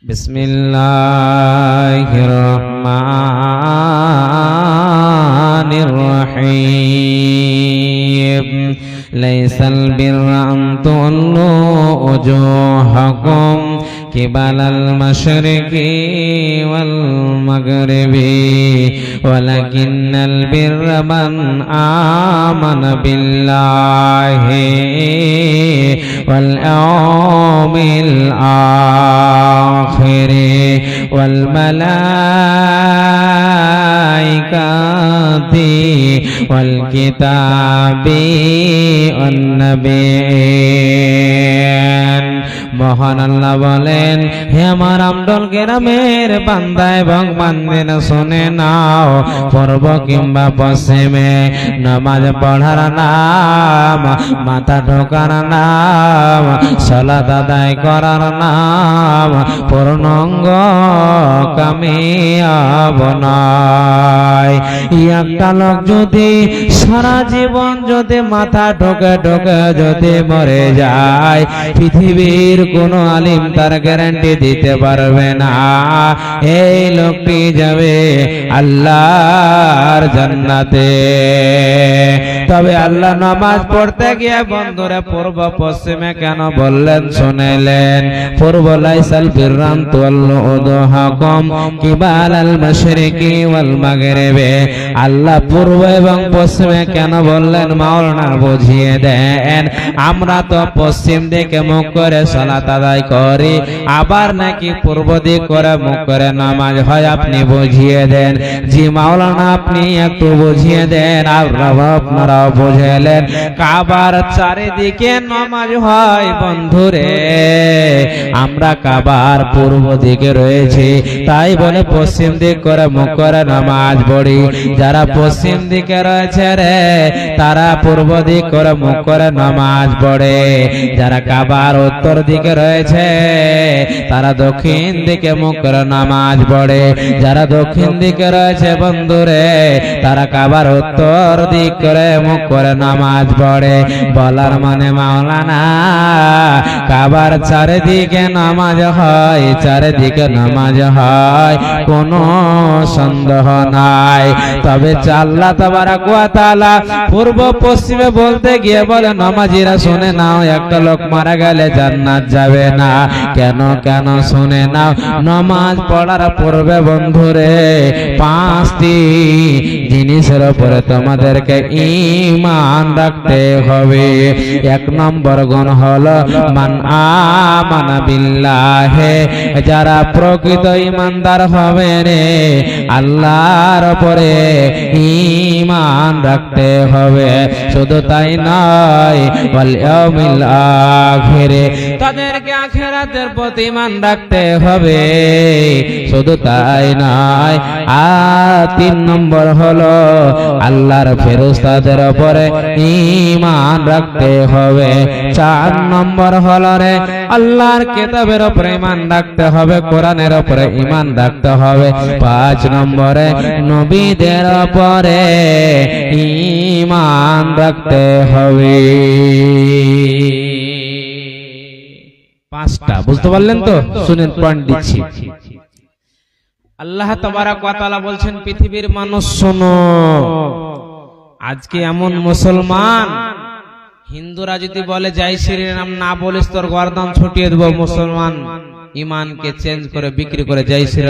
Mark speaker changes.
Speaker 1: বিসমিল্লাহির রহমানির রহিম। লাইসাল বিররা আন তুওয়াল্লু উজুহাকুম কিবালাল মাশরিকি ওয়াল মাগরিবি ওয়ালাকিন্নাল বিররা মান আমানা বিল্লাহি ওয়াল ইয়াউমিল আখির ওয়াল মালাইকাতি ওয়াল কিতাবি ওয়ান নাবিয়্যিন। মহান আল্লাহ বলেন, হে আমার আমডল গ্রামের বান্দা এবং বান্দিনা শুনে নাও, পূর্ব কিংবা পশ্চিমে নামাজ পড়ার নাম, মাথা ঢোকার নাম, সালাত আদায় করার নাম পূর্ণাঙ্গ কামিয়াব নয়। একটা লোক যদি সারা জীবন যদি মাথা ঢোকে ঢোকে যদি মরে যায়, পৃথিবীর কোন আলিম তার গ্যারান্টি দিতে পারবে না এই লোকটি যাবে আল্লাহর জান্নাতে। তবে আল্লাহ নামাজ পড়তে গিয়ে বন্ধুরা পূর্ব পশ্চিমে কেন বললেন শুনেলেন। পূর্ব লাইসাল বিররা আন তুওয়াল্লু উজুহাকুম কিবালাল মাশরিকি ওয়াল মাগরিবি। আল্লাহ পূর্ব এবং পশ্চিমে কেন বললেন মাওলানা বুঝিয়ে দেন। আমরা তো পশ্চিম দিকে মুখ করে সালাত আদায় করি, আবার নাকি পূর্ব দিক করে মুখ করে নামাজ হয়, আপনি বুঝিয়ে দেন। জি মাওলানা আপনি একটু বুঝিয়ে দেন। আপনারা বুঝেলেন কাবার চারিদিকে নামাজ হয় বন্ধুরে, আমরা কাবার পূর্ব দিকে রয়েছি, তাই বলে পশ্চিম দিক করে মুখ করে নামাজ পড়ি। যারা পশ্চিম দিকে রয়েছে রে তারা পূর্ব দিক করে মুখ করে নামাজ পড়ে, যারা কাবার উত্তর দিকে রয়েছে তারা দক্ষিণ দিকে মুখ করে নামাজ পড়ে। যারা দক্ষিণ দিকে রয়েছে বন্ধুরে তারা কাবার উত্তর দিক করে মুখ করে নামাজ পড়ে। বলার মানে মাওলানা কাবার চারিদিকে নামাজ হয়, চারিদিকে নামাজ হয়, কোনো সন্দেহ নাই। তবে আল্লাহ তাবারাক ওয়া তাআলা পূর্ব পশ্চিমে বলতে গিয়ে বলে নামাজিরা শুনে নাও, একটা লোক মারা গেলে জান্নাত যাবে না। কেন কেন শুনে নাও। নামাজ পড়ার পূর্বে বন্ধুরে পাঁচটি জিনিসের উপরে তোমাদেরকে ঈমান রাখতে হবে। এক নম্বর গুণ হলো মান আমানা বিল্লাহি, যারা প্রকৃত ঈমানদার হবে রে আল্লাহর উপরে ঈমান রাখতে হবে। শুধু তাই নয় ওয়াল ইয়াউমিল আখির, তাদেরকে আখিরাতের প্রতি ঈমান রাখতে হবে। শুধু তাই নয়, আর তিন নম্বর হলো আল্লাহর ফেরেশতাদের উপরে ঈমান রাখতে হবে। চার নম্বর হলো রে আল্লাহর কিতাবের উপরে ঈমান রাখতে হবে, কোরআনের উপরে ঈমান রাখতে হবে। পাঁচ নম্বরে নবীদের উপরে ঈমান রাখতে হবে। পাঁচটা বুঝতে পারলেন তো? শুনেন পয়েন্ট দিচ্ছি। আল্লাহ তাবারাক ওয়া তাআলা বলছেন পৃথিবীর মানুষ শোনো, আজকে এমন মুসলমান হিন্দুরা যদি বলে জয় শ্রীরাম না বলিস তোর গর্দান ছুটিয়ে দেব, মুসলমান ইমানকে চেঞ্জ করে বিক্রি করে জয় শ্রীরাম